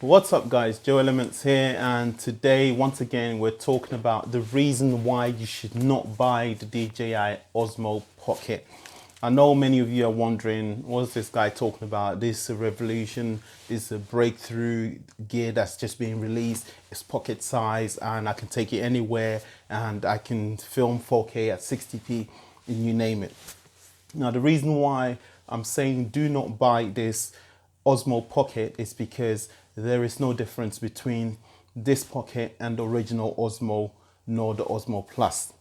What's up guys, Joe Elements here, and today once again we're talking about the reason why you should not buy the DJI Osmo Pocket. I know many of you are wondering, what's this guy talking about? This is a revolution, this is a breakthrough gear that's just being released. It's pocket size and I can take it anywhere and I can film 4K at 60p and you name it. Now the reason why I'm saying do not buy this Osmo Pocket is because there is no difference between this Pocket and the original Osmo nor the Osmo Plus.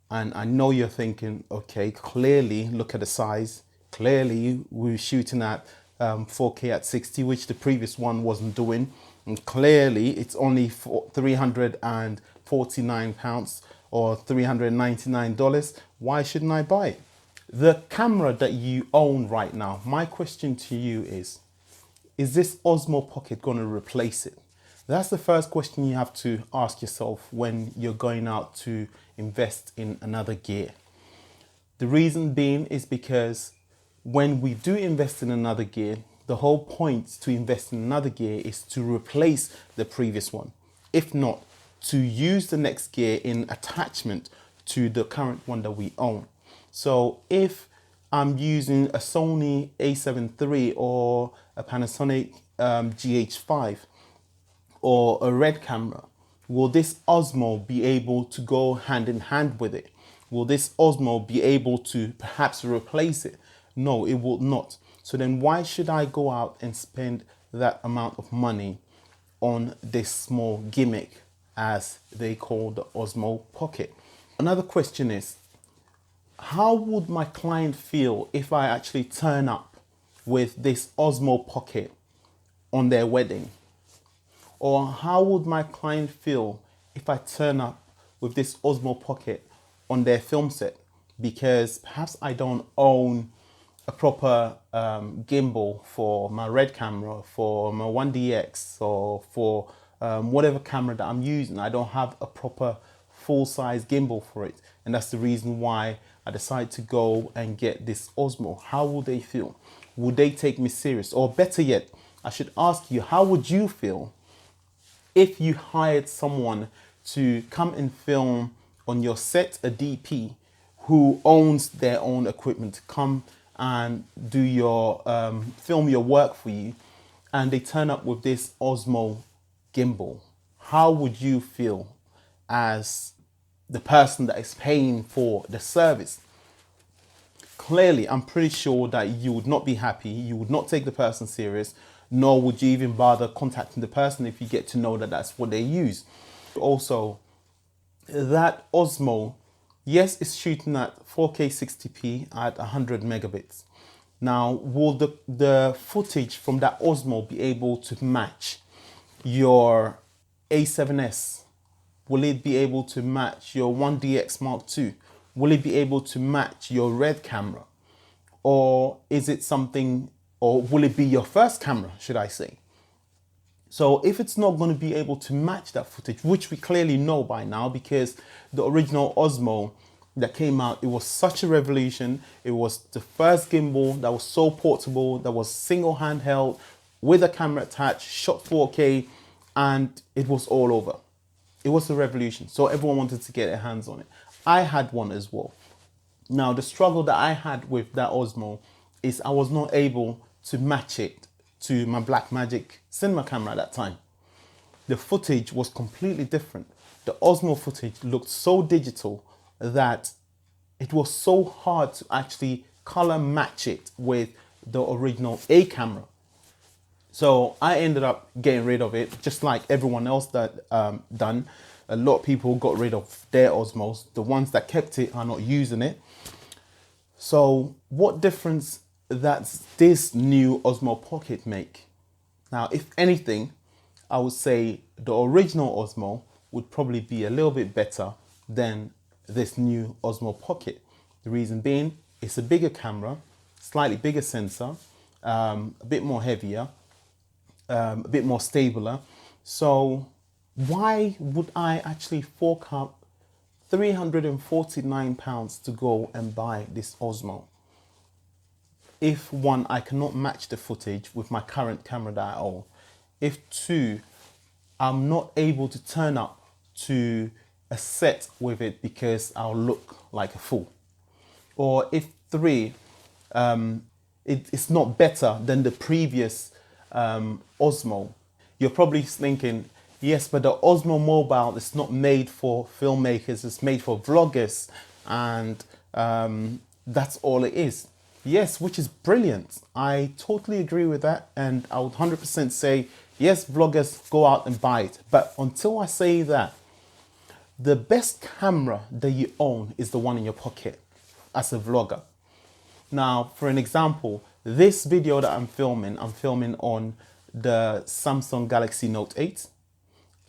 And I know you're thinking, okay, clearly look at the size. Clearly we're shooting at 4K at 60, which the previous one wasn't doing. And clearly it's only for £349 or $399. Why shouldn't I buy it? The camera that you own right now, my question to you is this Osmo Pocket going to replace it? That's the first question you have to ask yourself when you're going out to invest in another gear. The reason being is because when we do invest in another gear, the whole point to invest in another gear is to replace the previous one. If not, to use the next gear in attachment to the current one that we own. So if I'm using a Sony a7 III or a Panasonic GH5 or a Red camera, will this Osmo be able to go hand in hand with it? Will this Osmo be able to perhaps replace it? No, it will not. So then why should I go out and spend that amount of money on this small gimmick, as they call the Osmo Pocket? Another question is, how would my client feel if I actually turn up with this Osmo Pocket on their wedding? Or how would my client feel if I turn up with this Osmo Pocket on their film set? Because perhaps I don't own a proper gimbal for my Red camera, for my 1DX, or for whatever camera that I'm using. I don't have a proper full-size gimbal for it. And that's the reason why I decided to go and get this Osmo. How would they feel? Would they take me serious? Or better yet, I should ask you, how would you feel if you hired someone to come and film on your set, a DP who owns their own equipment, to come and do your film your work for you, and they turn up with this Osmo gimbal? How would you feel as the person that is paying for the service? Clearly, I'm pretty sure that you would not be happy. You would not take the person serious, nor would you even bother contacting the person if you get to know that that's what they use. Also, that Osmo, yes, it's shooting at 4K 60p at 100 megabits. Now, will the footage from that Osmo be able to match your A7S? Will it be able to match your 1DX Mark II? Will it be able to match your Red camera? Or is it something, or will it be your first camera, should I say? So if it's not going to be able to match that footage, which we clearly know by now, because the original Osmo that came out, it was such a revolution. It was the first gimbal that was so portable, that was single handheld with a camera attached, shot 4K, and it was all over. It was a revolution. So everyone wanted to get their hands on it. I had one as well. Now, the struggle that I had with that Osmo is I was not able to match it to my Blackmagic cinema camera at that time. The footage was completely different. The Osmo footage looked so digital that it was so hard to actually color match it with the original A camera. So I ended up getting rid of it, just like everyone else that done. A lot of people got rid of their Osmos. The ones that kept it are not using it. So what difference does this new Osmo Pocket make? Now, if anything, I would say the original Osmo would probably be a little bit better than this new Osmo Pocket. The reason being, it's a bigger camera, slightly bigger sensor, a bit more heavier, a bit more stabler. So why would I actually fork up £349 to go and buy this Osmo if one, I cannot match the footage with my current camera that I own? If two, I'm not able to turn up to a set with it because I'll look like a fool. Or if three, it's not better than the previous Osmo. You're probably thinking, yes, but the Osmo Mobile is not made for filmmakers, it's made for vloggers, and that's all it is. Yes, which is brilliant. I totally agree with that, and I would 100% say, yes, vloggers, go out and buy it. But until I say that, the best camera that you own is the one in your pocket as a vlogger. Now, for an example, this video that I'm filming on the Samsung Galaxy Note 8.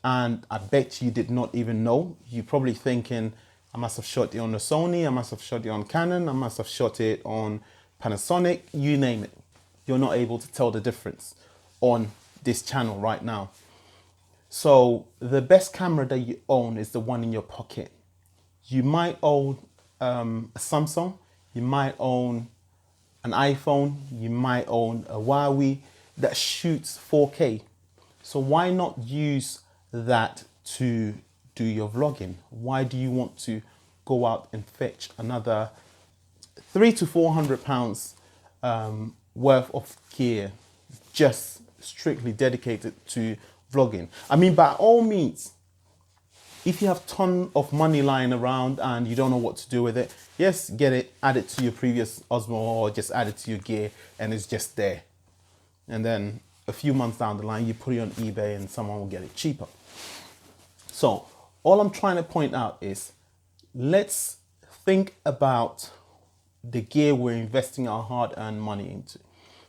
And I bet you did not even know. You're probably thinking, I must have shot it on the Sony, I must have shot it on Canon, I must have shot it on Panasonic, you name it. You're not able to tell the difference on this channel right now. So the best camera that you own is the one in your pocket. You might own a Samsung, you might own an iPhone, you might own a Huawei that shoots 4K. So why not use that to do your vlogging? Why do you want to go out and fetch another £300 to £400 worth of gear just strictly dedicated to vlogging? I mean, by all means, if you have a ton of money lying around and you don't know what to do with it, yes, get it, add it to your previous Osmo, or just add it to your gear and it's just there. And then a few months down the line, you put it on eBay and someone will get it cheaper. So all I'm trying to point out is, let's think about the gear we're investing our hard-earned money into.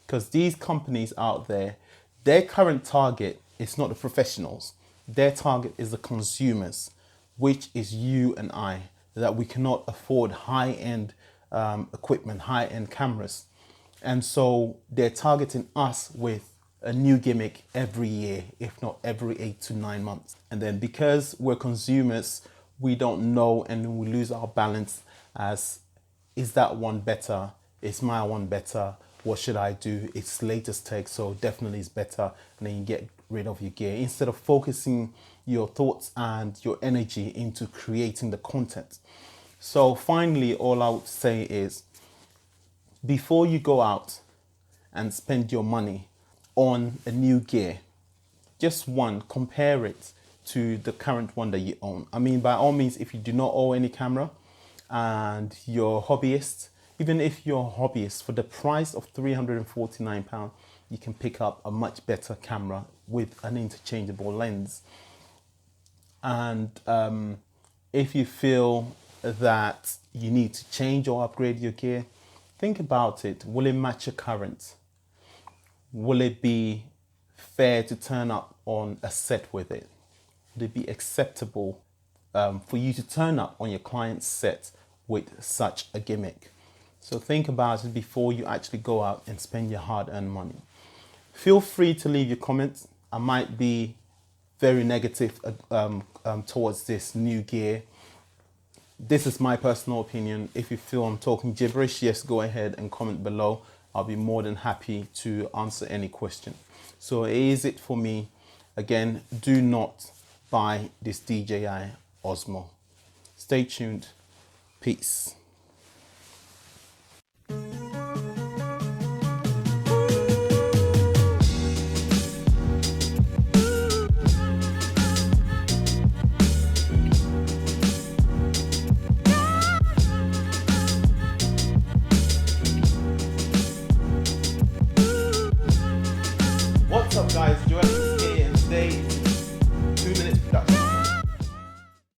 Because these companies out there, their current target is not the professionals. Their target is the consumers, which is you and I, that we cannot afford high-end equipment, high-end cameras. And so they're targeting us with a new gimmick every year, if not every 8 to 9 months. And then because we're consumers, we don't know, and we lose our balance as, is that one better? Is my one better? What should I do? It's latest tech, so definitely it's better. And then you get rid of your gear instead of focusing your thoughts and your energy into creating the content. So finally, all I would say is, before you go out and spend your money on a new gear, just one, compare it to the current one that you own. I mean, by all means, if you do not own any camera and you're a hobbyist, even if you're a hobbyist, for the price of £349, you can pick up a much better camera with an interchangeable lens. And if you feel that you need to change or upgrade your gear, think about it. Will it match your current? Will it be fair to turn up on a set with it? Would it be acceptable for you to turn up on your client's set with such a gimmick? So think about it before you actually go out and spend your hard-earned money. Feel free to leave your comments. I might be very negative towards this new gear. This is my personal opinion. If you feel I'm talking gibberish, yes, go ahead and comment below. I'll be more than happy to answer any question. So is it for me? Again, do not buy this DJI Osmo. Stay tuned. Peace.